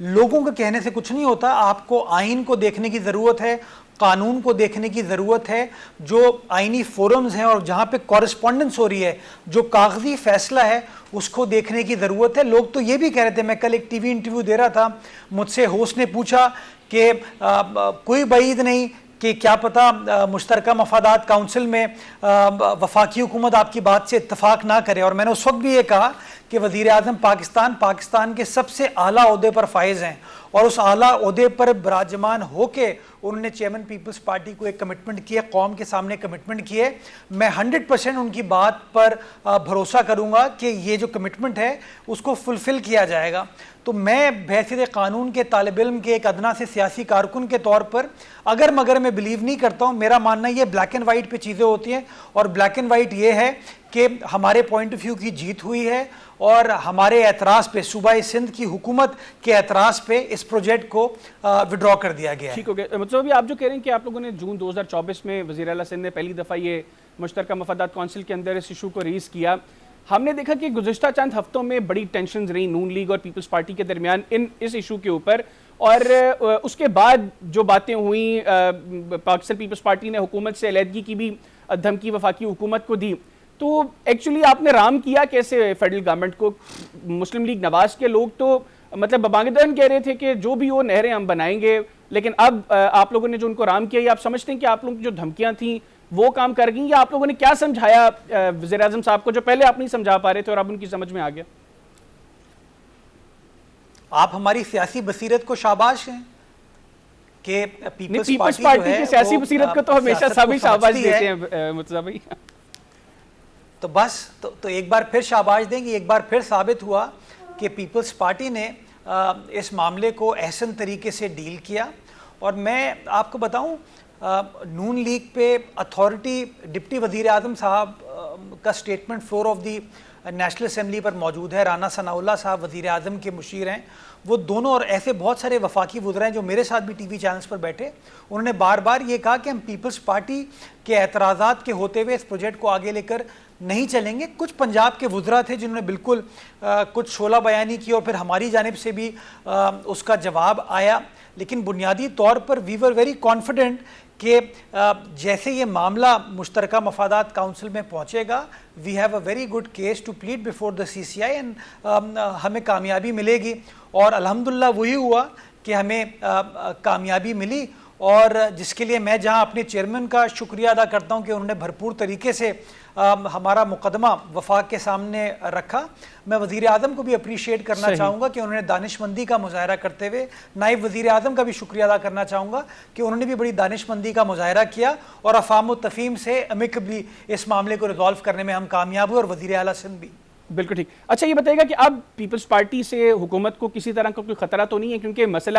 لوگوں کے کہنے سے کچھ نہیں ہوتا. آپ کو آئین کو دیکھنے کی ضرورت ہے, قانون کو دیکھنے کی ضرورت ہے, جو آئینی فورمز ہیں اور جہاں پہ کورسپونڈنس ہو رہی ہے, جو کاغذی فیصلہ ہے اس کو دیکھنے کی ضرورت ہے. لوگ تو یہ بھی کہہ رہے تھے, میں کل ایک ٹی وی انٹرویو دے رہا تھا, مجھ سے ہوسٹ نے پوچھا کہ کوئی بعید نہیں کہ کیا پتہ مشترکہ مفادات کونسل میں وفاقی حکومت آپ کی بات سے اتفاق نہ کرے. اور میں نے اس وقت بھی یہ کہا کہ وزیر اعظم پاکستان کے سب سے اعلیٰ عہدے پر فائز ہیں, اور اس اعلیٰ عہدے پر براجمان ہو کے انہوں نے چیئرمین پیپلز پارٹی کو ایک کمٹمنٹ کیا, قوم کے سامنے کمٹمنٹ کیے. میں 100% ان کی بات پر بھروسہ کروں گا کہ یہ جو کمٹمنٹ ہے اس کو فلفل کیا جائے گا. تو میں بحیثیت قانون کے طالب علم کے ایک ادنا سے سیاسی کارکن کے طور پر اگر مگر میں بلیو نہیں کرتا ہوں. میرا ماننا یہ بلیک اینڈ وائٹ پہ چیزیں ہوتی ہیں, اور بلیک اینڈ وائٹ یہ ہے کہ ہمارے پوائنٹ آف ویو کی جیت ہوئی ہے, اور ہمارے اعتراض پہ, صوبہ سندھ کی حکومت کے اعتراض پہ اس پروجیکٹ کو وڈرا کر دیا گیا ہے. ٹھیک ہو گیا. مطلب ابھی آپ جو کہہ رہے ہیں کہ آپ لوگوں نے جون 2024 میں وزیر اعلیٰ سندھ نے پہلی دفعہ یہ مشترکہ مفادات کونسل کے اندر اس ایشو کو ریز کیا. ہم نے دیکھا کہ گزشتہ چند ہفتوں میں بڑی ٹینشنز رہی نون لیگ اور پیپلز پارٹی کے درمیان اس ایشو کے اوپر, اور اس کے بعد جو باتیں ہوئیں, پاکستان پیپلز پارٹی نے حکومت سے علیحدگی کی بھی دھمکی وفاقی حکومت کو دی. تو ایکچولی آپ نے رام کیا کیسے فیڈرل گورنمنٹ کو؟ مسلم لیگ نواز کے لوگ تو مطلب ببانگدن کہہ رہے تھے کہ جو بھی ہو نہریں ہم بنائیں گے, لیکن اب آپ لوگوں نے جو ان کو رام کیا, یہ آپ سمجھتے ہیں کہ آپ لوگوں کی جو دھمکیاں تھیں وہ کام کر گئیں, یا آپ لوگوں نے کیا سمجھایا وزیر اعظم صاحب کو جو پہلے آپ نہیں سمجھا پا رہے تھے اور اب ان کی سمجھ میں آ گیا؟ آپ ہماری سیاسی بصیرت کو شاباش ہیں کہ پیپلز پارٹی کی سیاسی بصیرت کو تو ہمیشہ سبھی شاباش دیتے ہیں مرتضیٰ بھائی. تو بس تو ایک بار پھر شاباش دیں گے. ایک بار پھر ثابت ہوا کہ پیپلز پارٹی نے اس معاملے کو احسن طریقے سے ڈیل کیا. اور میں آپ کو بتاؤں, نون لیگ پہ اتھارٹی ڈپٹی وزیر اعظم صاحب کا statement floor of the national assembly پر موجود ہے. رانا ثناء اللہ صاحب وزیر اعظم کے مشیر ہیں, وہ دونوں, اور ایسے بہت سارے وفاقی وزراء ہیں جو میرے ساتھ بھی ٹی وی چینلز پر بیٹھے, انہوں نے بار بار یہ کہا کہ ہم پیپلز پارٹی کے اعتراضات کے ہوتے ہوئے اس پروجیکٹ کو آگے لے کر نہیں چلیں گے. کچھ پنجاب کے وزراء تھے جنہوں نے بالکل کچھ شعلہ بیانی کی, اور پھر ہماری جانب سے بھی اس کا جواب آیا, لیکن بنیادی طور پر وی ور ویری کانفیڈنٹ کہ جیسے یہ معاملہ مشترکہ مفادات کونسل میں پہنچے گا, we have a very good case to plead before the C C I, and ہمیں کامیابی ملے گی. اور الحمدللہ وہی ہوا کہ ہمیں کامیابی ملی, اور جس کے لیے میں جہاں اپنے چیئرمین کا شکریہ ادا کرتا ہوں کہ انہوں نے بھرپور طریقے سے ہمارا مقدمہ وفاق کے سامنے رکھا, میں وزیر اعظم کو بھی اپریشیٹ کرنا چاہوں گا کہ انہوں نے دانش مندی کا مظاہرہ کرتے ہوئے, نائب وزیر اعظم کا بھی شکریہ ادا کرنا چاہوں گا کہ انہوں نے بھی بڑی دانش مندی کا مظاہرہ کیا, اور افہام و تفہیم سے امیکبلی اس معاملے کو ریزالو کرنے میں ہم کامیاب ہوئے, اور وزیر اعلیٰ سندھ بھی. بالکل ٹھیک. اچھا یہ بتائیے گا کہ اب پیپلز پارٹی سے حکومت کو کسی طرح کا کوئی خطرہ تو نہیں ہے, کیونکہ مسئلہ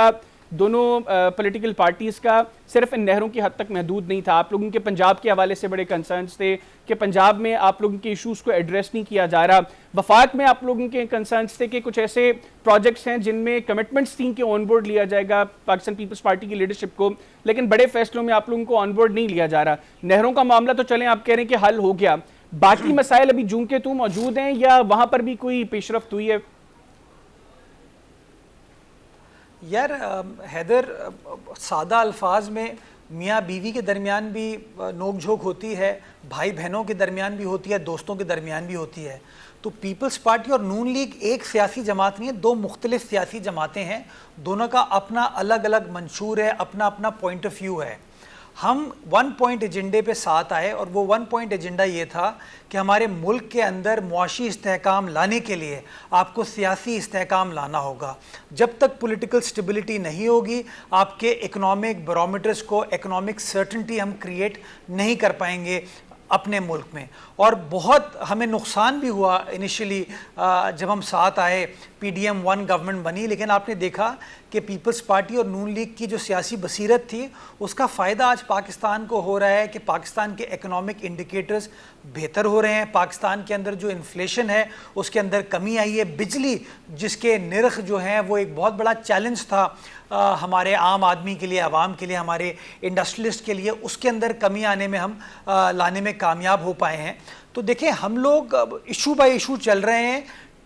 دونوں پولیٹیکل پارٹیز کا صرف ان نہروں کی حد تک محدود نہیں تھا. آپ لوگوں کے پنجاب کے حوالے سے بڑے کنسرنز تھے کہ پنجاب میں آپ لوگوں کے ایشوز کو ایڈریس نہیں کیا جا رہا. وفاق میں آپ لوگوں کے کنسرنز تھے کہ کچھ ایسے پروجیکٹس ہیں جن میں کمٹمنٹس تھیں کہ آن بورڈ لیا جائے گا پاکستان پیپلز پارٹی کی لیڈرشپ کو, لیکن بڑے فیصلوں میں آپ لوگوں کو آن بورڈ نہیں لیا جا رہا. نہروں کا معاملہ تو چلیں آپ کہہ رہے ہیں کہ حل ہو گیا, باقی مسائل ابھی جوں کے تو موجود ہیں, یا وہاں پر بھی کوئی پیش رفت ہوئی ہے؟ یار حیدر, سادہ الفاظ میں میاں بیوی کے درمیان بھی نوک جھوک ہوتی ہے, بھائی بہنوں کے درمیان بھی ہوتی ہے, دوستوں کے درمیان بھی ہوتی ہے. تو پیپلز پارٹی اور نون لیگ ایک سیاسی جماعت نہیں ہے, دو مختلف سیاسی جماعتیں ہیں, دونوں کا اپنا الگ الگ منشور ہے, اپنا اپنا پوائنٹ آف ویو ہے. ہم ون پوائنٹ ایجنڈے پہ ساتھ آئے, اور وہ ون پوائنٹ ایجنڈا یہ تھا کہ ہمارے ملک کے اندر معاشی استحکام لانے کے لیے آپ کو سیاسی استحکام لانا ہوگا. جب تک پولیٹیکل سٹیبلٹی نہیں ہوگی, آپ کے اکنامک بیرومیٹرز کو, اکنامک سرٹنٹی ہم کریٹ نہیں کر پائیں گے اپنے ملک میں. اور بہت ہمیں نقصان بھی ہوا انیشلی جب ہم ساتھ آئے, پی ڈی ایم 1 گورنمنٹ بنی, لیکن آپ نے دیکھا کہ پیپلز پارٹی اور نون لیگ کی جو سیاسی بصیرت تھی اس کا فائدہ آج پاکستان کو ہو رہا ہے کہ پاکستان کے اکنامک انڈیکیٹرز بہتر ہو رہے ہیں. پاکستان کے اندر جو انفلیشن ہے اس کے اندر کمی آئی ہے. بجلی جس کے نرخ جو ہیں وہ ایک بہت بڑا چیلنج تھا ہمارے عام آدمی کے لیے, عوام کے لیے, ہمارے انڈسٹریلسٹ کے لیے, اس کے اندر کمی آنے میں ہم لانے میں کامیاب ہو پائے ہیں. تو دیکھیں ہم لوگ ایشو بائی ایشو چل رہے ہیں,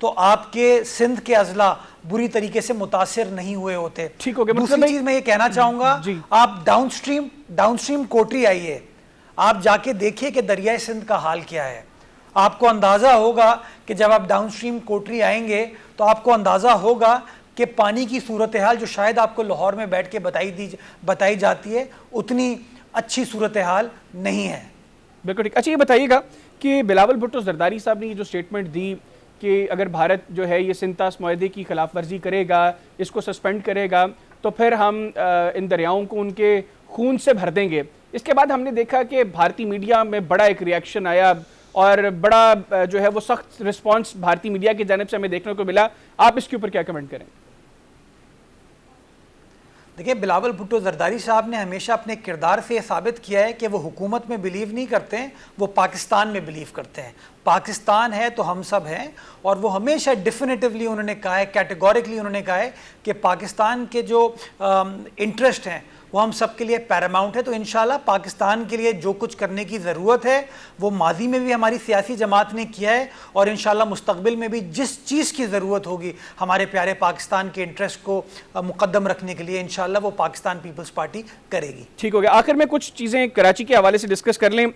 تو آپ کے سندھ کے اضلاع بری طریقے سے متاثر نہیں ہوئے ہوتے. ٹھیک ہو گیا. دوسری چیز میں یہ کہنا چاہوں گا, آپ ڈاؤن سٹریم کوٹری آئیے, آپ جا کے دیکھیے کہ دریائے سندھ کا حال کیا ہے. آپ کو اندازہ ہوگا کہ جب آپ ڈاؤن سٹریم کوٹری آئیں گے تو آپ کو اندازہ ہوگا کہ پانی کی صورتحال جو شاید آپ کو لاہور میں بیٹھ کے بتائی جاتی ہے اتنی اچھی صورتحال نہیں ہے. بالکل ٹھیک. اچھا یہ بتائیے گا کہ بلاول بھٹو زرداری صاحب نے یہ جو سٹیٹمنٹ دی کہ اگر بھارت جو ہے یہ سنتاس معاہدے کی خلاف ورزی کرے گا, اس کو سسپینڈ کرے گا, تو پھر ہم ان دریاؤں کو ان کے خون سے بھر دیں گے. اس کے بعد ہم نے دیکھا کہ بھارتی میڈیا میں بڑا ایک ریاکشن آیا اور بڑا جو ہے وہ سخت رسپانس بھارتی میڈیا کی جانب سے ہمیں دیکھنے کو ملا. آپ اس کے اوپر کیا کمنٹ کریں؟ دیکھیں, بلاول بھٹو زرداری صاحب نے ہمیشہ اپنے کردار سے یہ ثابت کیا ہے کہ وہ حکومت میں بلیو نہیں کرتے ہیں, وہ پاکستان میں بلیو کرتے ہیں. پاکستان ہے تو ہم سب ہیں, اور وہ ہمیشہ ڈیفینیٹیولی انہوں نے کہا ہے, کیٹیگوریکلی انہوں نے کہا ہے کہ پاکستان کے جو انٹرسٹ ہیں وہ ہم سب کے لیے پیراماؤنٹ ہے. تو انشاءاللہ پاکستان کے لیے جو کچھ کرنے کی ضرورت ہے وہ ماضی میں بھی ہماری سیاسی جماعت نے کیا ہے, اور انشاءاللہ مستقبل میں بھی جس چیز کی ضرورت ہوگی ہمارے پیارے پاکستان کے انٹرسٹ کو مقدم رکھنے کے لیے انشاءاللہ وہ پاکستان پیپلز پارٹی کرے گی. ٹھیک ہو گیا. آخر میں کچھ چیزیں کراچی کے حوالے سے ڈسکس کر لیں.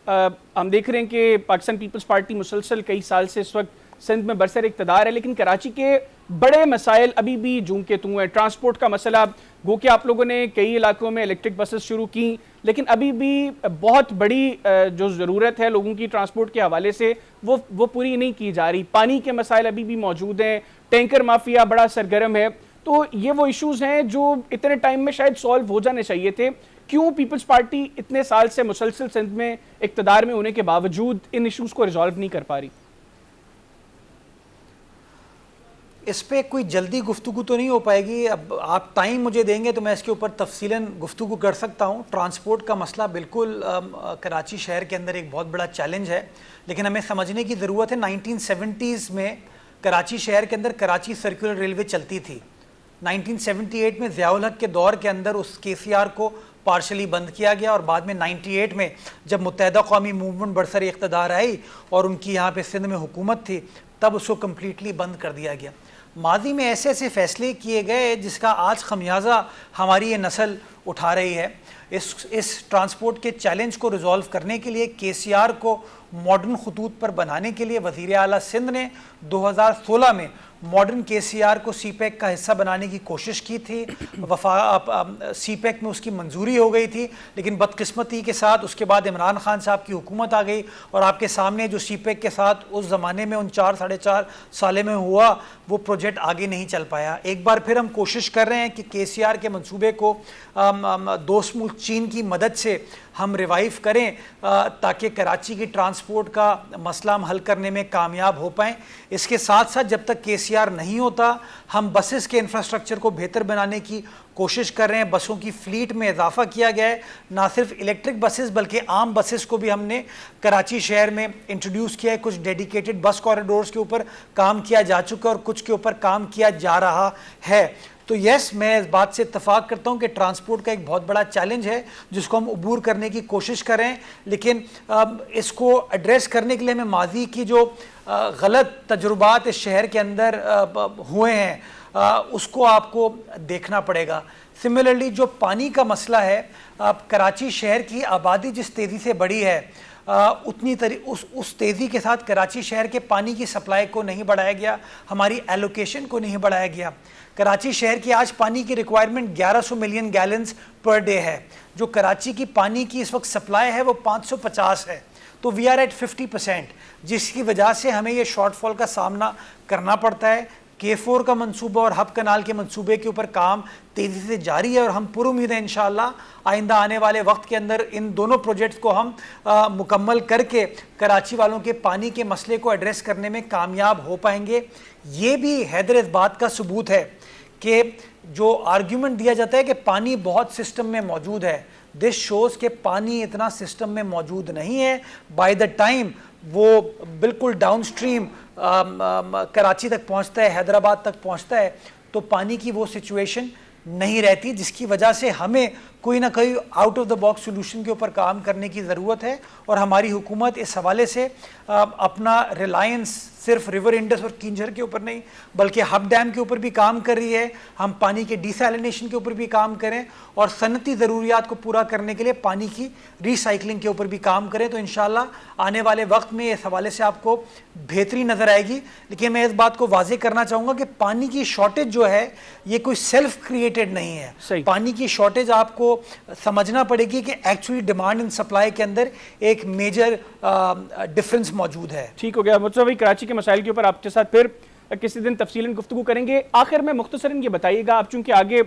ہم دیکھ رہے ہیں کہ پاکستان پیپلز پارٹی مسلسل کئی سال سے اس وقت سندھ میں برسر اقتدار ہے, لیکن کراچی کے بڑے مسائل ابھی بھی جوں کے توں ہیں. ٹرانسپورٹ کا مسئلہ, گو کہ آپ لوگوں نے کئی علاقوں میں الیکٹرک بسز شروع کی, لیکن ابھی بھی بہت بڑی جو ضرورت ہے لوگوں کی ٹرانسپورٹ کے حوالے سے وہ پوری نہیں کی جا رہی. پانی کے مسائل ابھی بھی موجود ہیں, ٹینکر مافیا بڑا سرگرم ہے. تو یہ وہ ایشوز ہیں جو اتنے ٹائم میں شاید سالو ہو جانے چاہیے تھے. کیوں پیپلز پارٹی اتنے سال سے مسلسل سندھ میں اقتدار میں ہونے کے باوجود ان ایشوز کو ریزالو نہیں کر پا رہی؟ اس پہ کوئی جلدی گفتگو تو نہیں ہو پائے گی. اب آپ ٹائم مجھے دیں گے تو میں اس کے اوپر تفصیلاً گفتگو کر سکتا ہوں. ٹرانسپورٹ کا مسئلہ بالکل کراچی شہر کے اندر ایک بہت بڑا چیلنج ہے, لیکن ہمیں سمجھنے کی ضرورت ہے 1970s میں کراچی شہر کے اندر کراچی سرکولر ریلوے چلتی تھی. 1978 میں ضیاء الحق کے دور کے اندر اس KCR کو پارشلی بند کیا گیا, اور بعد میں 98 میں جب متحدہ قومی موومنٹ برسر اقتدار آئی اور ان کی یہاں پہ سندھ میں حکومت تھی تب اس کو کمپلیٹلی بند کر دیا گیا. ماضی میں ایسے ایسے فیصلے کیے گئے جس کا آج خمیازہ ہماری یہ نسل اٹھا رہی ہے. اس ٹرانسپورٹ کے چیلنج کو ریزالو کرنے کے لیے KCR کو ماڈرن خطوط پر بنانے کے لیے وزیر اعلیٰ سندھ نے 2016 میں ماڈرن KCR کو سی پیک کا حصہ بنانے کی کوشش کی تھی. سی پیک میں اس کی منظوری ہو گئی تھی, لیکن بدقسمتی کے ساتھ اس کے بعد عمران خان صاحب کی حکومت آ گئی, اور آپ کے سامنے جو سی پیک کے ساتھ اس زمانے میں ان 4-4.5 سالے میں ہوا وہ پروجیکٹ آگے نہیں چل پایا. ایک بار پھر ہم کوشش کر رہے ہیں کہ KCR کے منصوبے کو دوست ملک چین کی مدد سے ہم ریوائیو کریں تاکہ کراچی کی ٹرانسپورٹ کا مسئلہ ہم حل کرنے میں کامیاب ہو پائیں. اس کے ساتھ ساتھ جب تک KCR نہیں ہوتا ہم بسز کے انفراسٹرکچر کو بہتر بنانے کی کوشش کر رہے ہیں. بسوں کی فلیٹ میں اضافہ کیا گیا ہے, نہ صرف الیکٹرک بسز بلکہ عام بسز کو بھی ہم نے کراچی شہر میں انٹروڈیوس کیا ہے. کچھ ڈیڈیکیٹڈ بس کوریڈورز کے اوپر کام کیا جا چکا ہے اور کچھ کے اوپر کام کیا جا رہا ہے. تو یس, میں اس بات سے اتفاق کرتا ہوں کہ ٹرانسپورٹ کا ایک بہت بڑا چیلنج ہے جس کو ہم عبور کرنے کی کوشش کریں, لیکن اس کو ایڈریس کرنے کے لیے ہمیں ماضی کی جو غلط تجربات اس شہر کے اندر ہوئے ہیں اس کو آپ کو دیکھنا پڑے گا. سملرلی جو پانی کا مسئلہ ہے, کراچی شہر کی آبادی جس تیزی سے بڑھی ہے اس تیزی کے ساتھ کراچی شہر کے پانی کی سپلائی کو نہیں بڑھایا گیا, ہماری ایلوکیشن کو نہیں بڑھایا گیا. کراچی شہر کی آج پانی کی ریکوائرمنٹ 1100 ملین گیلنز پر ڈے ہے, جو کراچی کی پانی کی اس وقت سپلائی ہے وہ 550 ہے. تو وی آر ایٹ 50%, جس کی وجہ سے ہمیں یہ شارٹ فال کا سامنا کرنا پڑتا ہے. K4 کا منصوبہ اور ہب کنال کے منصوبے کے اوپر کام تیزی سے جاری ہے, اور ہم پر امید ہیں انشاءاللہ آئندہ آنے والے وقت کے اندر ان دونوں پروجیکٹس کو ہم مکمل کر کے کراچی والوں کے پانی کے مسئلے کو ایڈریس کرنے میں کامیاب ہو پائیں گے. یہ بھی حیدر اس بات کا ثبوت ہے کہ جو آرگیومنٹ دیا جاتا ہے کہ پانی بہت سسٹم میں موجود ہے, دس شوز کہ پانی اتنا سسٹم میں موجود نہیں ہے. بائی دا ٹائم وہ بالکل ڈاؤن سٹریم کراچی تک پہنچتا ہے, حیدرآباد تک پہنچتا ہے, تو پانی کی وہ سچویشن نہیں رہتی, جس کی وجہ سے ہمیں کوئی نہ کوئی out of the box solution کے اوپر کام کرنے کی ضرورت ہے، اور ہماری حکومت اس حوالے سے اپنا ریلائنس صرف ریور انڈس اور کینجھر کے اوپر نہیں بلکہ ہب ڈیم کے اوپر بھی کام کر رہی ہے. ہم پانی کے ڈیسیلینیشن کے اوپر بھی کام کریں اور صنعتی ضروریات کو پورا کرنے کے لیے پانی کی ری سائیکلنگ کے اوپر بھی کام کریں، تو انشاءاللہ آنے والے وقت میں اس حوالے سے آپ کو بہتری نظر آئے گی. لیکن میں اس بات کو واضح کرنا چاہوں گا کہ پانی کی شارٹیج جو ہے یہ کوئی سیلف کریٹڈ نہیں ہے. پانی کی شارٹیج آپ کو سمجھنا پڑے گی کہ ایکچولی ڈیمانڈ اینڈ سپلائی کے اندر ایک میجر ڈفرنس موجود ہے. ٹھیک ہو گیا مرتضیٰ بھائی، کراچی کے مسائل کے اوپر آپ کے ساتھ پھر کسی دن تفصیلاً گفتگو کریں گے. آخر میں مختصراً یہ بتائیے گا، آپ چونکہ آگے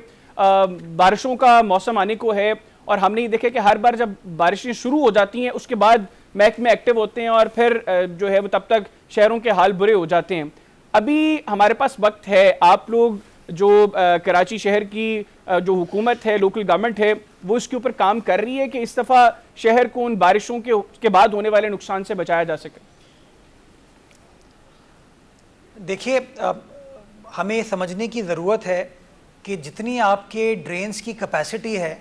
بارشوں کا موسم آنے کو ہے اور ہم نے یہ دیکھا کہ ہر بار جب بارشیں شروع ہو جاتی ہیں اس کے بعد محکمے ایکٹیو ہوتے ہیں اور پھر جو ہے وہ تب تک شہروں کے حال برے ہو جاتے ہیں. ابھی ہمارے پاس وقت ہے، آپ لوگ جو کراچی شہر کی جو حکومت ہے، لوکل گورنمنٹ ہے، وہ اس کے اوپر کام کر رہی ہے کہ اس دفعہ شہر کو ان بارشوں کے بعد ہونے والے نقصان سے بچایا جا سکے؟ دیکھیے، ہمیں سمجھنے کی ضرورت ہے کہ جتنی آپ کے ڈرینز کی کیپیسٹی ہے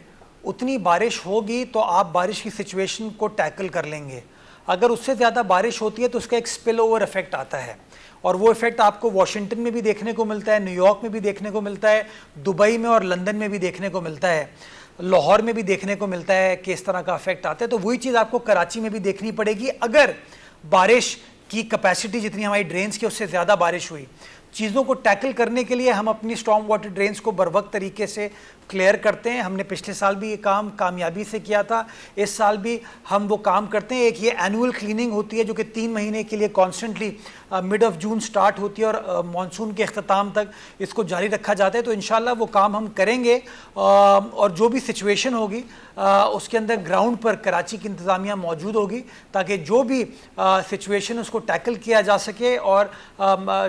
اتنی بارش ہوگی تو آپ بارش کی سچویشن کو ٹیکل کر لیں گے. اگر اس سے زیادہ بارش ہوتی ہے تو اس کا ایک سپل اوور ایفیکٹ آتا ہے، اور وہ ایفیکٹ آپ کو واشنگٹن میں بھی دیکھنے کو ملتا ہے، نیو یارک میں بھی دیکھنے کو ملتا ہے، دبئی میں اور لندن میں بھی دیکھنے کو ملتا ہے، لاہور میں بھی دیکھنے کو ملتا ہے کہ اس طرح کا ایفیکٹ آتا ہے. تو وہی چیز آپ کو کراچی میں بھی دیکھنی پڑے گی. اگر بارش کی کیپیسٹی جتنی ہماری ڈرینز کی اس سے زیادہ بارش ہوئی، چیزوں کو ٹیکل کرنے کے لیے ہم اپنی اسٹارم واٹر ڈرینز کو بروقت طریقے سے کلیئر کرتے ہیں. ہم نے پچھلے سال بھی یہ کام کامیابی سے کیا تھا، اس سال بھی ہم وہ کام کرتے ہیں. ایک یہ اینول کلیننگ ہوتی ہے جو کہ 3 مہینے کے لیے constantly mid of June start ہوتی ہے اور مانسون کے اختتام تک اس کو جاری رکھا جاتا ہے. تو انشاءاللہ وہ کام ہم کریں گے، اور جو بھی سچویشن ہوگی اس کے اندر گراؤنڈ پر کراچی کی انتظامیہ موجود ہوگی تاکہ جو بھی سچویشن اس کو ٹیکل کیا جا سکے اور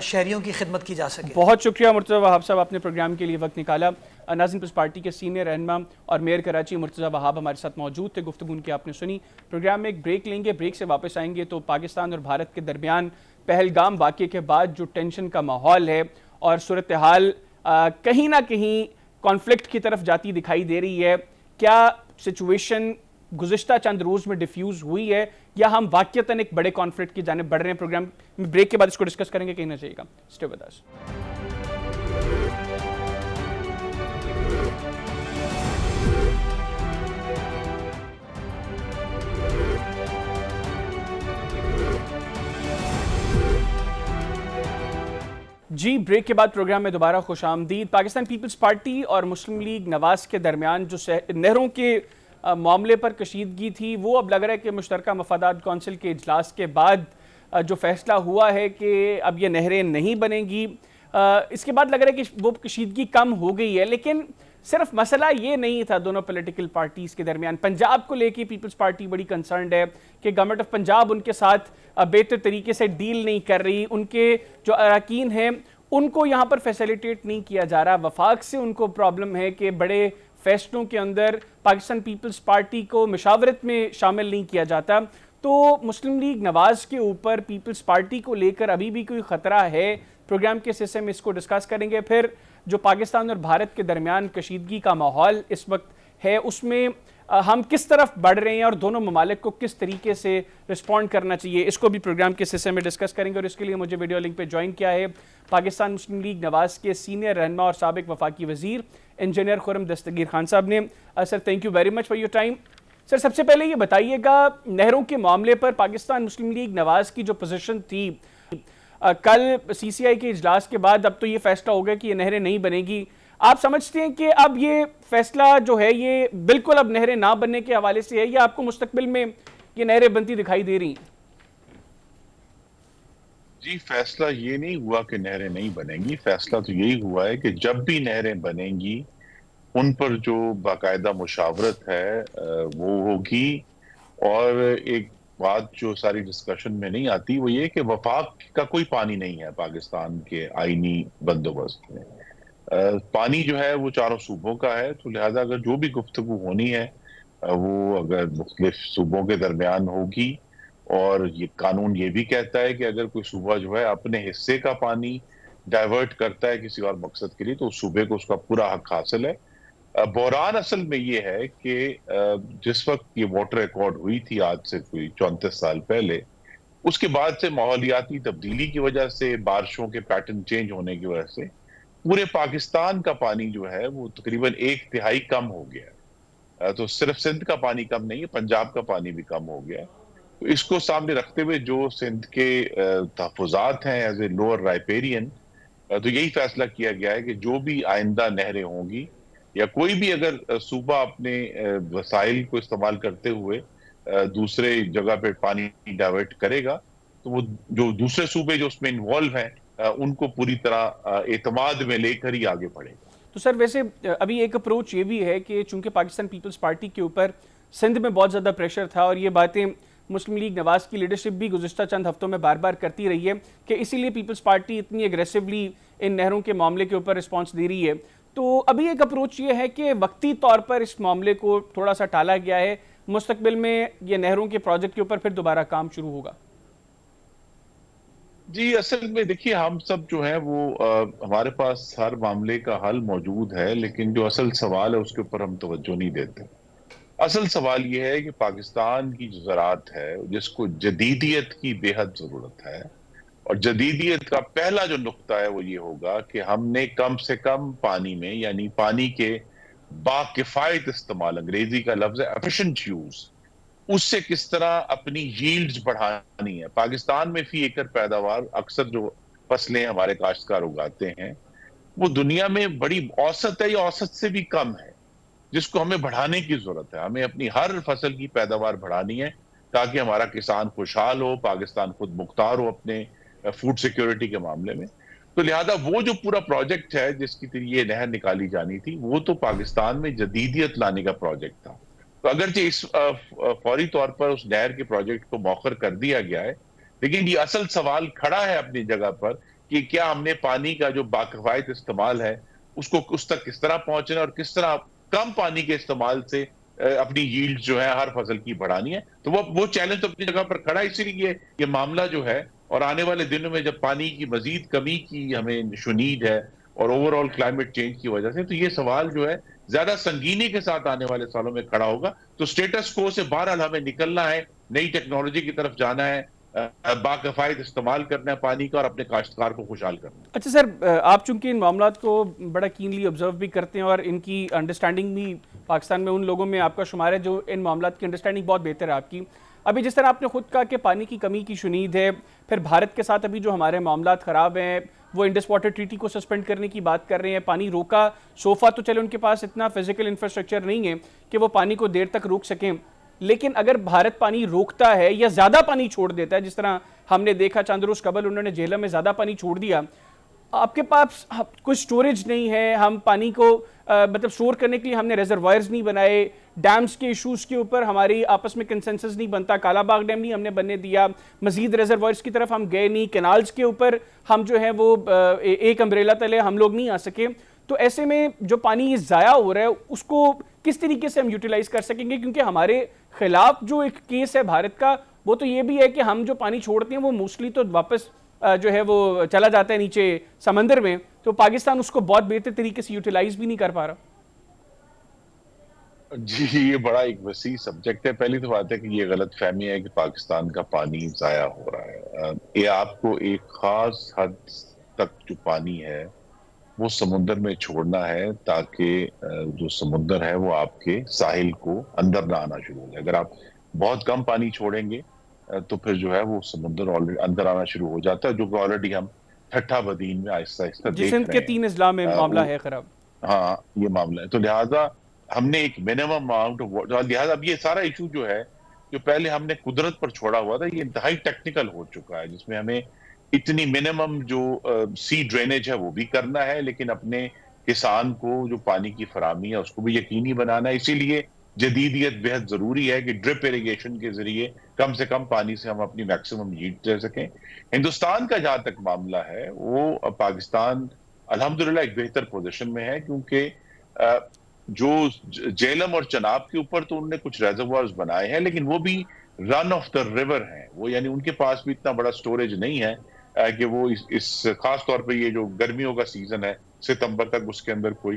شہریوں کی خدمت کی جا سکے. بہت شکریہ مرتضیٰ وہاب صاحب، آپ نے پروگرام کے لیے وقت نکالا. ناظرین، پیپلز پارٹی کے سینئر رہنما اور میئر کراچی مرتضیٰ وہاب ہمارے ساتھ موجود تھے. گفتگو ان کی آپ نے سنی. پروگرام میں ایک بریک لیں گے، بریک سے واپس آئیں گے تو پاکستان اور بھارت کے درمیان پہلگام واقعے کے بعد جو ٹینشن کا ماحول ہے اور صورتحال کہیں نہ کہیں کانفلکٹ کی طرف جاتی دکھائی دے رہی ہے، کیا سچویشن گزشتہ چند روز میں ڈیفیوز ہوئی ہے یا ہم واقعتاً ایک بڑے کانفلکٹ کی جانب بڑھ رہے ہیں؟ پروگرام میں بریک کے بعد اس کو ڈسکس کریں گے، کہیں نہ چاہیے گا. Stay with us. جی، بریک کے بعد پروگرام میں دوبارہ خوش آمدید. پاکستان پیپلز پارٹی اور مسلم لیگ نواز کے درمیان جو نہروں کے معاملے پر کشیدگی تھی، وہ اب لگ رہا ہے کہ مشترکہ مفادات کونسل کے اجلاس کے بعد جو فیصلہ ہوا ہے کہ اب یہ نہریں نہیں بنیں گی، اس کے بعد لگ رہا ہے کہ وہ کشیدگی کم ہو گئی ہے. لیکن صرف مسئلہ یہ نہیں تھا دونوں پولیٹیکل پارٹیز کے درمیان. پنجاب کو لے کے پیپلز پارٹی بڑی کنسرنڈ ہے کہ گورنمنٹ آف پنجاب ان کے ساتھ بہتر طریقے سے ڈیل نہیں کر رہی، ان کے جو اراکین ہیں ان کو یہاں پر فیسیلیٹیٹ نہیں کیا جا رہا. وفاق سے ان کو پرابلم ہے کہ بڑے فیصلوں کے اندر پاکستان پیپلز پارٹی کو مشاورت میں شامل نہیں کیا جاتا. تو مسلم لیگ نواز کے اوپر پیپلز پارٹی کو لے کر ابھی بھی کوئی خطرہ ہے؟ پروگرام کے حصے میں اس کو ڈسکس کریں گے. پھر جو پاکستان اور بھارت کے درمیان کشیدگی کا ماحول اس وقت ہے، اس میں ہم کس طرف بڑھ رہے ہیں اور دونوں ممالک کو کس طریقے سے رسپونڈ کرنا چاہیے، اس کو بھی پروگرام کے حصے میں ڈسکس کریں گے. اور اس کے لیے مجھے ویڈیو لنک پہ جوائن کیا ہے پاکستان مسلم لیگ نواز کے سینئر رہنما اور سابق وفاقی وزیر انجینئر خرم دستگیر خان صاحب نے. Sir, thank you very much for your time. Sir, سب سے پہلے یہ بتائیے گا، نہروں کے معاملے پر پاکستان مسلم لیگ نواز کی جو پوزیشن تھی، کل سی سی آئی کے اجلاس کے بعد اب تو یہ فیصلہ ہو گیا کہ یہ نہریں نہیں بنے گی. آپ سمجھتے ہیں کہ اب یہ فیصلہ جو ہے یہ بالکل اب نہریں نہ بننے کے حوالے سے ہے یا آپ کو مستقبل میں یہ نہریں بنتی دکھائی دے رہی ہیں؟ جی، فیصلہ یہ نہیں ہوا کہ نہریں نہیں بنیں گی. فیصلہ تو یہی ہوا ہے کہ جب بھی نہریں بنیں گی ان پر جو باقاعدہ مشاورت ہے وہ ہوگی. اور ایک بات جو ساری ڈسکشن میں نہیں آتی وہ یہ کہ وفاق کا کوئی پانی نہیں ہے پاکستان کے آئینی بندوبست میں. پانی جو ہے وہ چاروں صوبوں کا ہے، تو لہذا اگر جو بھی گفتگو ہونی ہے وہ اگر مختلف صوبوں کے درمیان ہوگی. اور یہ قانون یہ بھی کہتا ہے کہ اگر کوئی صوبہ جو ہے اپنے حصے کا پانی ڈائیورٹ کرتا ہے کسی اور مقصد کے لیے تو اس صوبے کو اس کا پورا حق حاصل ہے. بحران اصل میں یہ ہے کہ جس وقت یہ واٹر ریکارڈ ہوئی تھی آج سے کوئی 34 سال پہلے، اس کے بعد سے ماحولیاتی تبدیلی کی وجہ سے، بارشوں کے پیٹرن چینج ہونے کی وجہ سے پورے پاکستان کا پانی جو ہے وہ تقریباً 1/3 کم ہو گیا ہے۔ تو صرف سندھ کا پانی کم نہیں ہے، پنجاب کا پانی بھی کم ہو گیا ہے۔ تو اس کو سامنے رکھتے ہوئے جو سندھ کے تحفظات ہیں ایز اے لوور رائپیرین، تو یہی فیصلہ کیا گیا ہے کہ جو بھی آئندہ نہریں ہوں گی یا کوئی بھی اگر صوبہ اپنے وسائل کو استعمال کرتے ہوئے دوسرے جگہ پہ پانی ڈائیورٹ کرے گا، تو وہ جو دوسرے صوبے جو اس میں انوالو ہیں ان کو پوری طرح اعتماد میں لے کر ہی آگے بڑھے گا۔ تو سر ویسے ابھی ایک اپروچ یہ بھی ہے کہ چونکہ پاکستان پیپلز پارٹی کے اوپر سندھ میں بہت زیادہ پریشر تھا، اور یہ باتیں مسلم لیگ نواز کی لیڈرشپ بھی گزشتہ چند ہفتوں میں بار بار کرتی رہی ہے کہ اسی لیے پیپلز پارٹی اتنی اگریسولی ان نہروں کے معاملے کے اوپر رسپانس دے رہی ہے، تو ابھی ایک اپروچ یہ ہے کہ وقتی طور پر اس معاملے کو تھوڑا سا ٹالا گیا ہے، مستقبل میں یہ نہروں کے پروجیکٹ کے اوپر پھر دوبارہ کام شروع ہوگا۔ جی اصل میں دیکھیے، ہم سب جو ہیں وہ ہمارے پاس ہر معاملے کا حل موجود ہے، لیکن جو اصل سوال ہے اس کے اوپر ہم توجہ نہیں دیتے۔ اصل سوال یہ ہے کہ پاکستان کی جو زراعت ہے جس کو جدیدیت کی بے حد ضرورت ہے، اور جدیدیت کا پہلا جو نقطہ ہے وہ یہ ہوگا کہ ہم نے کم سے کم پانی میں، یعنی پانی کے باکفایت استعمال، انگریزی کا لفظ ہے ایفیشنٹ یوز، اس سے کس طرح اپنی ییلڈز بڑھانی ہے۔ پاکستان میں فی ایکڑ پیداوار، اکثر جو فصلیں ہمارے کاشتکار اگاتے ہیں وہ دنیا میں بڑی اوسط ہے یا اوسط سے بھی کم ہے، جس کو ہمیں بڑھانے کی ضرورت ہے۔ ہمیں اپنی ہر فصل کی پیداوار بڑھانی ہے تاکہ ہمارا کسان خوشحال ہو، پاکستان خود مختار ہو اپنے فوڈ سیکیورٹی کے معاملے میں۔ تو لہذا وہ جو پورا پروجیکٹ ہے جس کی یہ نہر نکالی جانی تھی، وہ تو پاکستان میں جدیدیت لانے کا پروجیکٹ تھا۔ تو اگرچہ اس فوری طور پر اس نہر کے پروجیکٹ کو مؤخر کر دیا گیا ہے، لیکن یہ اصل سوال کھڑا ہے اپنی جگہ پر کہ کیا ہم نے پانی کا جو باکفایت استعمال ہے اس کو اس تک کس طرح پہنچنا، اور کس طرح کم پانی کے استعمال سے اپنی ییلڈ جو ہے ہر فصل کی بڑھانی ہے۔ تو وہ چیلنج تو اپنی جگہ پر کھڑا ہے، اسی لیے یہ معاملہ جو ہے، اور آنے والے دنوں میں جب پانی کی مزید کمی کی ہمیں شنید ہے اور اوور آل کلائمیٹ چینج کی وجہ سے، تو یہ سوال جو ہے زیادہ سنگینی کے ساتھ آنے والے سالوں میں کھڑا ہوگا۔ تو سٹیٹس کو سے بہرحال ہمیں نکلنا ہے، نئی ٹیکنالوجی کی طرف جانا ہے، باکفایت استعمال کرنا ہے پانی کا، اور اپنے کاشتکار کو خوشحال کرنا ہے۔ اچھا سر، آپ چونکہ ان معاملات کو بڑا کینلی آبزرو بھی کرتے ہیں اور ان کی انڈرسٹینڈنگ بھی پاکستان میں ان لوگوں میں آپ کا شمار ہے جو ان معاملات کی انڈرسٹینڈنگ بہت بہتر ہے آپ کی، ابھی جس طرح آپ نے خود کہا کہ پانی کی کمی کی شنید ہے، پھر بھارت کے ساتھ ابھی جو ہمارے معاملات خراب ہیں، وہ انڈس واٹر ٹریٹی کو سسپینڈ کرنے کی بات کر رہے ہیں، پانی روکا صوفہ تو چلے ان کے پاس اتنا فزیکل انفراسٹرکچر نہیں ہے کہ وہ پانی کو دیر تک روک سکیں، لیکن اگر بھارت پانی روکتا ہے یا زیادہ پانی چھوڑ دیتا ہے، جس طرح ہم نے دیکھا چند روز قبل انہوں نے جہلم میں زیادہ پانی چھوڑ دیا، آپ کے پاس کوئی سٹوریج نہیں ہے، ہم پانی کو مطلب سٹور کرنے کے لیے ہم نے ریزروائرز نہیں بنائے، ڈیمز کے ایشوز کے اوپر ہماری آپس میں کنسنسس نہیں بنتا، کالا باغ ڈیم نہیں ہم نے بننے دیا، مزید ریزروائرز کی طرف ہم گئے نہیں، کینالز کے اوپر ہم جو ہے وہ ایک امبریلا تلے ہم لوگ نہیں آ سکے، تو ایسے میں جو پانی ضائع ہو رہا ہے اس کو کس طریقے سے ہم یوٹیلائز کر سکیں گے؟ کیونکہ ہمارے خلاف جو ایک کیس ہے بھارت کا وہ تو یہ بھی ہے کہ ہم جو پانی چھوڑتے ہیں وہ موسٹلی تو واپس جو ہے وہ چلا جاتا ہے نیچے سمندر میں، تو پاکستان اس کو بہت بہتر طریقے سے یوٹیلائز بھی نہیں کر پا رہا۔ جی یہ بڑا ایک وسیع سبجیکٹ ہے۔ پہلی تو بات ہے کہ یہ غلط فہمی ہے کہ پاکستان کا پانی ضائع ہو رہا ہے۔ یہ آپ کو ایک خاص حد تک جو پانی ہے وہ سمندر میں چھوڑنا ہے تاکہ جو سمندر ہے وہ آپ کے ساحل کو اندر نہ آنا شروع ہو جائے۔ اگر آپ بہت کم پانی چھوڑیں گے تو پھر جو ہے وہ سمندر اندر آنا شروع ہو جاتا ہے، جو کہ آلریڈی ہم ٹھٹھا بدین میں آہستہ آہستہ دیکھ سندھ رہے کے ہیں۔ 3 اضلاع میں معاملہ ہے خراب۔ ہاں یہ معاملہ ہے، تو لہٰذا ہم نے ایک منیمم اماؤنٹ آف واٹر، لہٰذا اب یہ سارا ایشو جو ہے جو پہلے ہم نے قدرت پر چھوڑا ہوا تھا، یہ انتہائی ٹیکنیکل ہو چکا ہے، جس میں ہمیں اتنی منیمم جو سی ڈرینیج ہے وہ بھی کرنا ہے، لیکن اپنے کسان کو جو پانی کی فراہمی ہے اس کو بھی یقینی بنانا ہے۔ اسی لیے جدیدیت بہت ضروری ہے کہ ڈرپ ایریگیشن کے ذریعے کم سے کم پانی سے ہم اپنی میکسیمم ییلڈ لے سکیں۔ ہندوستان کا جہاں تک معاملہ ہے، وہ پاکستان الحمدللہ ایک بہتر پوزیشن میں ہے، کیونکہ جو جہلم اور چناب کے اوپر تو انہوں نے کچھ ریزروائرز بنائے ہیں، لیکن وہ بھی رن آف دا ریور ہیں، وہ یعنی ان کے پاس بھی اتنا بڑا سٹوریج نہیں ہے کہ وہ اس خاص طور پہ یہ جو گرمیوں کا سیزن ہے ستمبر تک اس کے اندر کوئی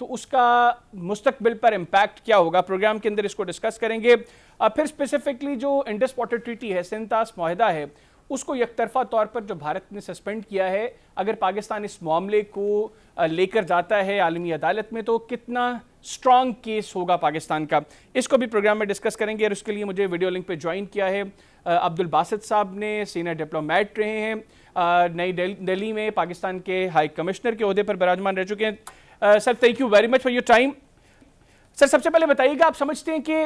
تو اس کا مستقبل پر امپیکٹ کیا ہوگا. پروگرام کے اندر اس کو ڈسکس کریں گے. پھر اسپیسیفکلی جو انڈس واٹر ٹریٹی ہے, سینتاس معاہدہ ہے, اس کو یک طرفہ طور پر جو بھارت نے سسپینڈ کیا ہے, اگر پاکستان اس معاملے کو لے کر جاتا ہے عالمی عدالت میں تو کتنا اسٹرانگ کیس ہوگا پاکستان کا, اس کو بھی پروگرام میں ڈسکس کریں گے. اور اس کے لیے مجھے ویڈیو لنک پہ جوائن کیا ہے عبدالباسط صاحب نے. سینئر ڈپلومیٹ رہے ہیں, نئی دہلی میں پاکستان کے ہائی کمشنر کے عہدے پر براجمان رہ چکے ہیں. Sir thank you very much for your time. Sir سب سے پہلے بتائیے گا, آپ سمجھتے ہیں کہ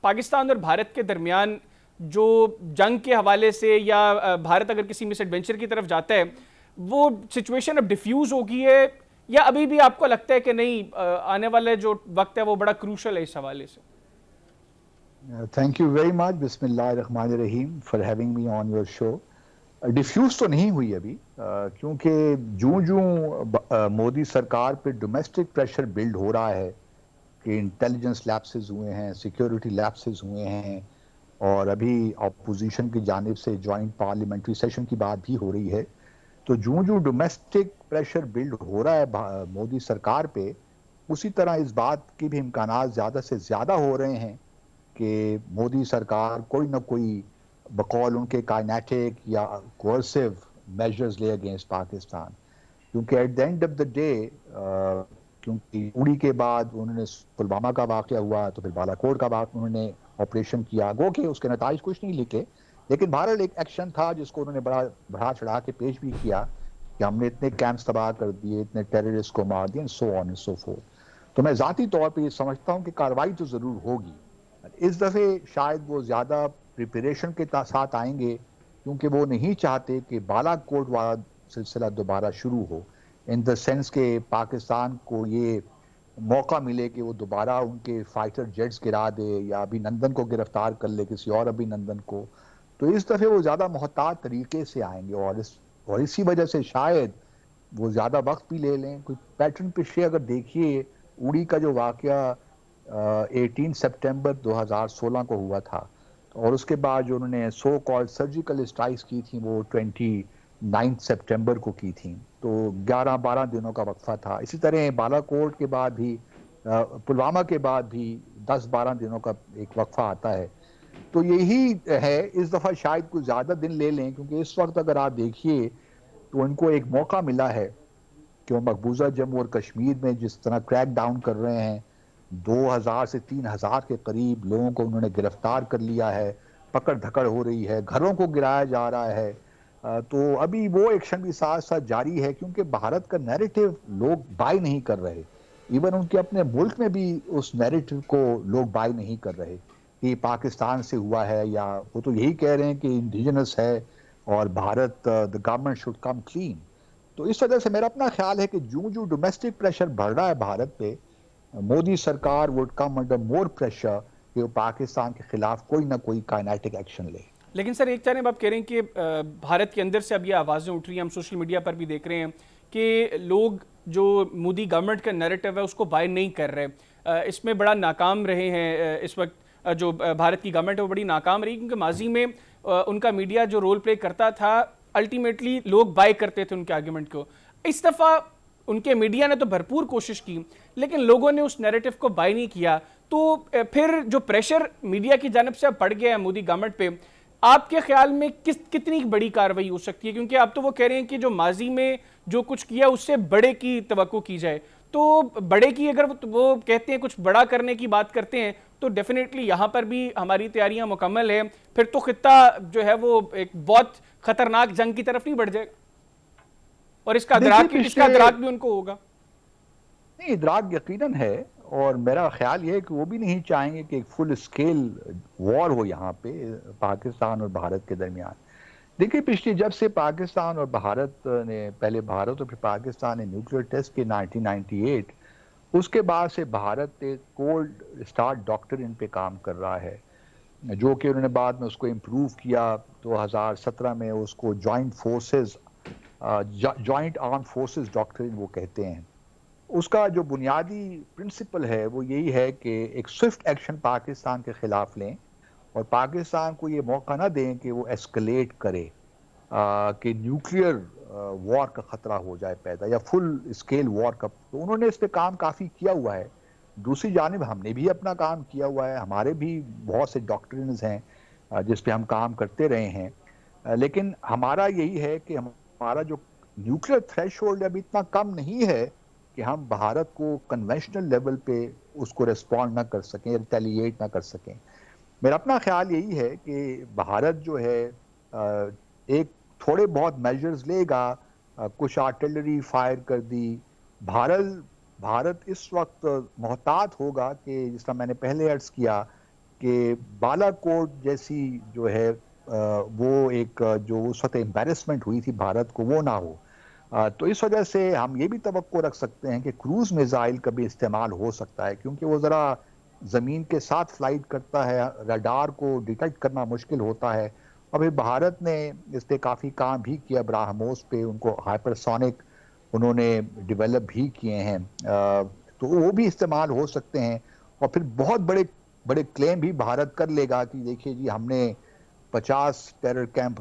پاکستان اور بھارت کے درمیان جو جنگ کے حوالے سے یا بھارت اگر کسی مس ایڈونچر کی طرف جاتا ہے وہ سچویشن اب ڈیفیوز ہو گئی ہے, یا ابھی بھی آپ کو لگتا ہے کہ نہیں آنے والے جو وقت ہے وہ بڑا کروشل ہے اس حوالے سے؟ Thank you very much. بسم اللہ الرحمن الرحیم for having me on your show. Defuse تو نہیں ہوئی ابھی, کیونکہ جوں مودی سرکار پہ ڈومیسٹک پریشر بلڈ ہو رہا ہے کہ انٹیلیجنس لیپسز ہوئے ہیں, سیکیورٹی لیپسز ہوئے ہیں, اور ابھی اپوزیشن کی جانب سے جوائنٹ پارلیمنٹری سیشن کی بات بھی ہو رہی ہے, تو جوں ڈومیسٹک پریشر بلڈ ہو رہا ہے مودی سرکار پہ, اسی طرح اس بات کی بھی امکانات زیادہ سے زیادہ ہو رہے ہیں کہ مودی سرکار کوئی نہ کوئی بقول ان کے کائنیٹک یا کوئرسیو میجرز لے اگینسٹ پاکستان. کیونکہ at the end of the day, کیونکہ اڑی کے بعد انہوں نے پلوامہ کا واقعہ ہوا, تو پھر بالا کوٹ کا بعد انہوں نے آپریشن کیا, گو کہ اس کے نتائج کچھ نہیں لکھے, لیکن بہرحال ایک ایکشن تھا جس کو انہوں نے بڑھا چڑھا کے پیش بھی کیا کہ ہم نے اتنے کیمپس تباہ کر دیے, اتنے ٹیررسٹ کو مار دیا, سو آن اینڈ سو فورتھ. تو میں ذاتی طور پہ یہ سمجھتا ہوں کہ کارروائی تو ضرور ہوگی. اس دفعے شاید وہ زیادہ پریپریشن کے ساتھ آئیں گے, کیونکہ وہ نہیں چاہتے کہ بالا کوٹ والا سلسلہ دوبارہ شروع ہو, ان دا سینس کہ پاکستان کو یہ موقع ملے کہ وہ دوبارہ ان کے فائٹر جیٹس گرا دے یا ابھی نندن کو گرفتار کر لے, کسی اور ابھی نندن کو. تو اس دفعے وہ زیادہ محتاط طریقے سے آئیں گے, اور اسی وجہ سے شاید وہ زیادہ وقت بھی لے لیں. کوئی پیٹرن پچھلے اگر دیکھیے, اڑی کا جو واقعہ 18 سپٹمبر 2016 کو ہوا تھا, اور اس کے بعد جو انہوں نے سو کالڈ سرجیکل اسٹرائکس کی تھیں وہ 29 سپٹمبر کو کی تھیں, تو 11-12 دنوں کا وقفہ تھا. اسی طرح بالا کوٹ کے بعد بھی, پلوامہ کے بعد بھی 10-12 دنوں کا ایک وقفہ آتا ہے. تو یہی ہے, اس دفعہ شاید کچھ زیادہ دن لے لیں, کیونکہ اس وقت اگر آپ دیکھیے تو ان کو ایک موقع ملا ہے کہ وہ مقبوضہ جموں اور کشمیر میں جس طرح کریک ڈاؤن کر رہے ہیں, 2000 سے 3000 کے قریب لوگوں کو انہوں نے گرفتار کر لیا ہے, پکڑ دھکڑ ہو رہی ہے, گھروں کو گرایا جا رہا ہے. تو ابھی وہ ایکشن بھی ساتھ ساتھ جاری ہے, کیونکہ بھارت کا نیریٹو لوگ بائی نہیں کر رہے. ایون ان کے اپنے ملک میں بھی اس نیریٹو کو لوگ بائی نہیں کر رہے کہ یہ پاکستان سے ہوا ہے, یا وہ تو یہی کہہ رہے ہیں کہ انڈیجنس ہے اور Bharat the government should come clean. تو اس وجہ سے میرا اپنا خیال ہے کہ جو ڈومیسٹک پریشر بڑھ رہا ہے بھارت پہ, مودی سرکار would come under more pressure کہ وہ پاکستان کے خلاف کوئی نہ کوئی کائنیٹک ایکشن لے. لیکن سر ایک جانب آپ کہہ رہے ہیں کہ بھارت کے اندر سے اب یہ آوازیں اٹھ رہی ہیں, ہم سوشل میڈیا پر بھی دیکھ رہے ہیں کہ لوگ جو مودی گورنمنٹ کا نیریٹو ہے اس کو بائی نہیں کر رہے, اس میں بڑا ناکام رہے ہیں. اس وقت جو بھارت کی گورنمنٹ ہے وہ بڑی ناکام رہی, کیونکہ ماضی میں ان کا میڈیا جو رول پلے کرتا تھا الٹیمیٹلی لوگ بائی کرتے تھے ان کے آرگیومنٹ کو. اس دفعہ ان کے میڈیا نے تو بھرپور کوشش کی, لیکن لوگوں نے اس نیریٹو کو بائی نہیں کیا. تو پھر جو پریشر میڈیا کی جانب سے اب پڑ گیا ہے مودی گورنمنٹ پہ, آپ کے خیال میں کتنی بڑی کارروائی ہو سکتی ہے؟ کیونکہ اب تو وہ کہہ رہے ہیں کہ جو ماضی میں جو کچھ کیا اس سے بڑے کی توقع کی جائے. تو بڑے کی اگر وہ کہتے ہیں کچھ بڑا کرنے کی بات کرتے ہیں تو ڈیفینیٹلی یہاں پر بھی ہماری تیاریاں مکمل ہیں, پھر تو خطہ جو ہے وہ ایک بہت خطرناک جنگ کی طرف نہیں بڑھ جائے گا, اور اس کا ادراک بھی ان کو ہوگا. نہیں, ادراک یقیناً ہے, اور میرا خیال یہ ہے کہ وہ بھی نہیں چاہیں گے کہ ایک فل اسکیل وار ہو یہاں پہ پاکستان اور بھارت کے درمیان. دیکھیے پچھلی جب سے پاکستان اور بھارت نے, پہلے بھارت اور پھر پاکستان نے نیوکلیئر ٹیسٹ کے 1998, اس کے بعد سے بھارت ایک کولڈ اسٹارٹ ڈاکٹرن پہ کام کر رہا ہے, جو کہ انہوں نے بعد میں اس کو امپروو کیا. 2017 میں اس کو جوائنٹ آرم فورسز ڈاکٹرن وہ کہتے ہیں. اس کا جو بنیادی پرنسپل ہے وہ یہی ہے کہ ایک سوئفٹ ایکشن پاکستان کے خلاف لیں, اور پاکستان کو یہ موقع نہ دیں کہ وہ ایسکلیٹ کرے, کہ نیوکلیئر وار کا خطرہ ہو جائے پیدا یا فل اسکیل وار کا. تو انہوں نے اس پہ کام کافی کیا ہوا ہے. دوسری جانب ہم نے بھی اپنا کام کیا ہوا ہے, ہمارے بھی بہت سے ڈاکٹرنز ہیں جس پہ ہم کام کرتے رہے ہیں, لیکن ہمارا یہی ہے کہ ہمارا جو نیوکلیئر تھریش ہولڈ ابھی اتنا کم نہیں ہے کہ ہم بھارت کو کنونشنل لیول پہ اس کو ریسپونڈ نہ کر سکیں, ریٹیلیٹ نہ کر سکیں. میرا اپنا خیال یہی ہے کہ بھارت جو ہے ایک تھوڑے بہت میجرز لے گا, کچھ آرٹلری فائر کر دی. بھارت اس وقت محتاط ہوگا کہ جس طرح میں نے پہلے عرض کیا کہ بالا کوٹ جیسی جو ہے وہ ایک جو اس وقت امبیرسمنٹ ہوئی تھی بھارت کو, وہ نہ ہو. تو اس وجہ سے ہم یہ بھی توقع رکھ سکتے ہیں کہ کروز میزائل کا بھی استعمال ہو سکتا ہے, کیونکہ وہ ذرا زمین کے ساتھ فلائٹ کرتا ہے, ریڈار کو ڈیٹیکٹ کرنا مشکل ہوتا ہے. اور پھر بھارت نے اس پہ کافی کام بھی کیا, براہموس پہ ان کو ہائپرسونک انہوں نے ڈیولپ بھی کیے ہیں, تو وہ بھی استعمال ہو سکتے ہیں. اور پھر بہت بڑے کلیم بھی بھارت کر لے گا کہ دیکھیے جی ہم نے 50 ٹیرر کیمپ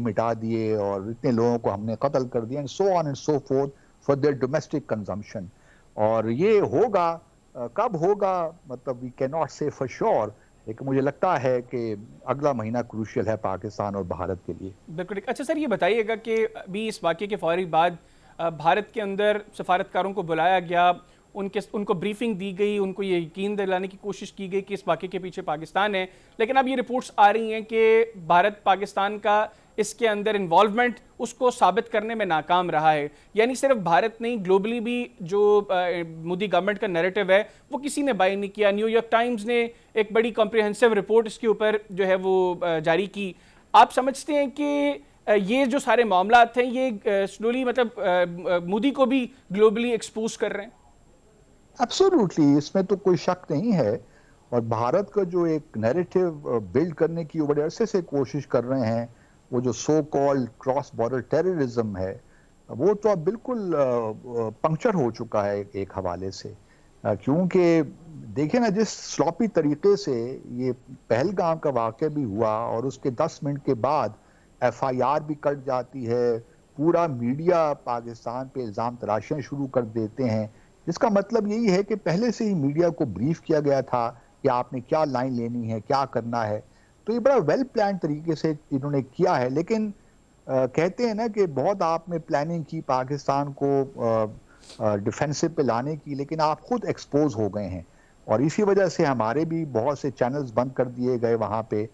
مٹا دیے اور اتنے لوگوں کو ہم نے قتل کر دیا, and so on and so forth for their domestic consumption. اور یہ ہوگا, کب ہوگا مطلب وی کی ناٹ سے فار شور, لیکن مجھے لگتا ہے کہ اگلا مہینہ کروشل ہے پاکستان اور بھارت کے لیے. بالکل. اچھا سر, یہ بتائیے گا کہ ابھی اس واقعے کے فوری بعد بھارت کے اندر سفارتکاروں کو بلایا گیا, ان کو بریفنگ دی گئی, ان کو یہ یقین دلانے کی کوشش کی گئی کہ اس واقعے کے پیچھے پاکستان ہے, لیکن اب یہ رپورٹس آ رہی ہیں کہ بھارت پاکستان کا اس کے اندر انوالومنٹ اس کو ثابت کرنے میں ناکام رہا ہے. یعنی صرف بھارت نہیں, گلوبلی بھی جو مودی گورنمنٹ کا نیریٹو ہے وہ کسی نے بائی نہیں کیا. نیو یارک ٹائمز نے ایک بڑی کمپریہنسو رپورٹ اس کے اوپر جو ہے وہ جاری کی. آپ سمجھتے ہیں کہ یہ جو سارے معاملات ہیں یہ سلولی مطلب مودی کو بھی گلوبلی ایکسپوز کر رہے ہیں؟ ایبسولوٹلی, اس میں تو کوئی شک نہیں ہے. اور بھارت کا جو ایک نیریٹو بلڈ کرنے کی بڑے عرصے سے کوشش کر رہے ہیں, وہ جو so called cross border terrorism ہے, وہ تو اب بالکل پنکچر ہو چکا ہے ایک حوالے سے. کیونکہ دیکھیں نا جس سلاپی طریقے سے یہ پہلگام کا واقعہ بھی ہوا اور اس کے 10 منٹ کے بعد ایف آئی آر بھی کٹ جاتی ہے, پورا میڈیا پاکستان پہ الزام تراشیاں شروع کر دیتے ہیں, جس کا مطلب یہی ہے کہ پہلے سے ہی میڈیا کو بریف کیا گیا تھا کہ آپ نے کیا لائن لینی ہے, کیا کرنا ہے. تو یہ بڑا ویل پلان طریقے سے انہوں نے کیا ہے. لیکن کہتے ہیں نا کہ بہت آپ نے پلاننگ کی پاکستان کو ڈیفینسو پہ لانے کی, لیکن آپ خود ایکسپوز ہو گئے ہیں. اور اسی وجہ سے ہمارے بھی بہت سے چینلز بند کر دیے گئے وہاں پہ,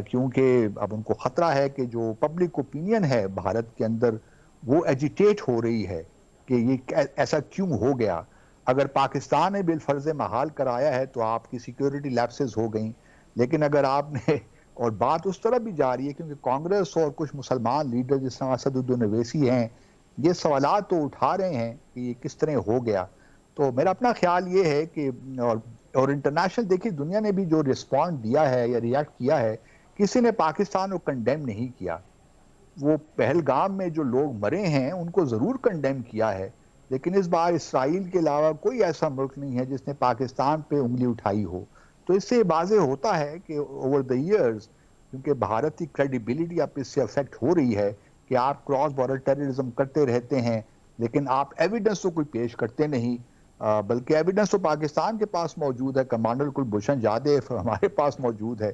کیونکہ اب ان کو خطرہ ہے کہ جو پبلک اوپینین ہے بھارت کے اندر وہ ایجیٹیٹ ہو رہی ہے کہ یہ ایسا کیوں ہو گیا. اگر پاکستان نے بالفرض محال کرایا ہے تو آپ کی سیکیورٹی لیپسز ہو گئیں, لیکن اگر آپ نے, اور بات اس طرح بھی جاری ہے کیونکہ کانگریس اور کچھ مسلمان لیڈر جس طرح اسد الدین اویسی ہیں یہ سوالات تو اٹھا رہے ہیں کہ یہ کس طرح ہو گیا. تو میرا اپنا خیال یہ ہے کہ اور انٹرنیشنل دیکھیے دنیا نے بھی جو رسپونڈ دیا ہے یا ریئیکٹ کیا ہے, کسی نے پاکستان کو کنڈیم نہیں کیا. وہ پہلگام میں جو لوگ مرے ہیں ان کو ضرور کنڈیم کیا ہے, لیکن اس بار اسرائیل کے علاوہ کوئی ایسا ملک نہیں ہے جس نے پاکستان پہ انگلی اٹھائی ہو. تو اس سے واضح ہوتا ہے کہ اوور دا ایئرز کیونکہ بھارت کی کریڈیبلٹی اب اس سے افیکٹ ہو رہی ہے کہ آپ کراس بارڈر ٹیررزم کرتے رہتے ہیں لیکن آپ ایویڈنس تو کوئی پیش کرتے نہیں, بلکہ ایویڈنس تو پاکستان کے پاس موجود ہے, کمانڈر کلبھوشن جادیو ہمارے پاس موجود ہے,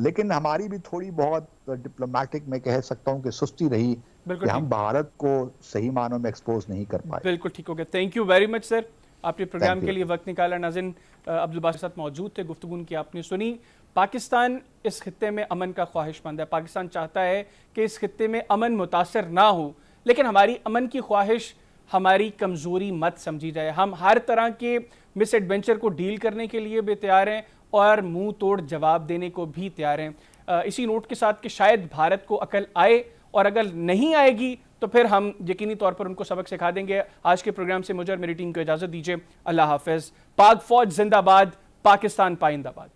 لیکن ہماری بھی تھوڑی بہت ڈپلومیٹک میں کہہ سکتا ہوں کہ سستی رہی کہ ہم بھارت کو صحیح معنوں میں ایکسپوز نہیں کر پائے. بالکل ٹھیک ہو گیا. تھینک یو ویری مچ سر, آپ نے پروگرام کے لیے وقت نکالا. ناظرین, عبدالباسط کے ساتھ موجود تھے, گفتگو کی آپ نے سنی. پاکستان اس خطے میں امن کا خواہش مند ہے, پاکستان چاہتا ہے کہ اس خطے میں امن متاثر نہ ہو, لیکن ہماری امن کی خواہش ہماری کمزوری مت سمجھی جائے. ہم ہر طرح کے مس ایڈونچر کو ڈیل کرنے کے لیے بھی تیار ہیں اور منہ توڑ جواب دینے کو بھی تیار ہیں. اسی نوٹ کے ساتھ کہ شاید بھارت کو عقل آئے, اور اگر نہیں آئے گی تو پھر ہم یقینی طور پر ان کو سبق سکھا دیں گے. آج کے پروگرام سے مجھے اور میری ٹیم کو اجازت دیجیے. اللہ حافظ. پاک فوج زندہ باد, پاکستان پائندہ باد.